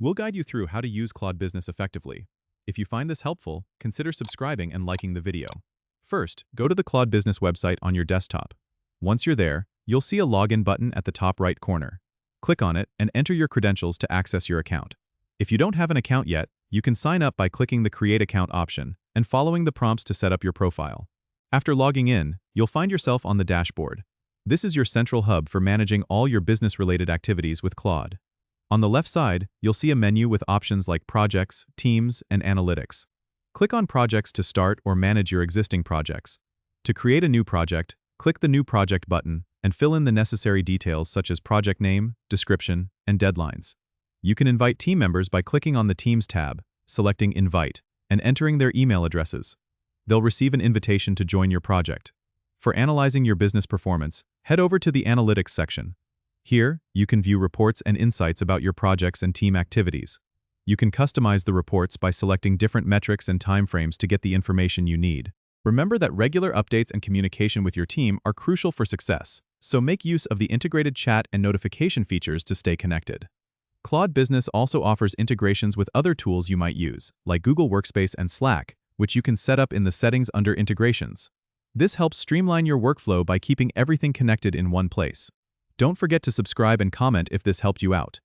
We'll guide you through how to use Claude Business effectively. If you find this helpful, consider subscribing and liking the video. First, go to the Claude Business website on your desktop. Once you're there, you'll see a login button at the top right corner. Click on it and enter your credentials to access your account. If you don't have an account yet, you can sign up by clicking the Create Account option and following the prompts to set up your profile. After logging in, you'll find yourself on the dashboard. This is your central hub for managing all your business-related activities with Claude. On the left side, you'll see a menu with options like Projects, Teams, and Analytics. Click on Projects to start or manage your existing projects. To create a new project, click the New Project button and fill in the necessary details such as project name, description, and deadlines. You can invite team members by clicking on the Teams tab, selecting Invite, and entering their email addresses. They'll receive an invitation to join your project. For analyzing your business performance, head over to the Analytics section. Here, you can view reports and insights about your projects and team activities. You can customize the reports by selecting different metrics and timeframes to get the information you need. Remember that regular updates and communication with your team are crucial for success, so make use of the integrated chat and notification features to stay connected. Claude Business also offers integrations with other tools you might use, like Google Workspace and Slack, which you can set up in the settings under Integrations. This helps streamline your workflow by keeping everything connected in one place. Don't forget to subscribe and comment if this helped you out.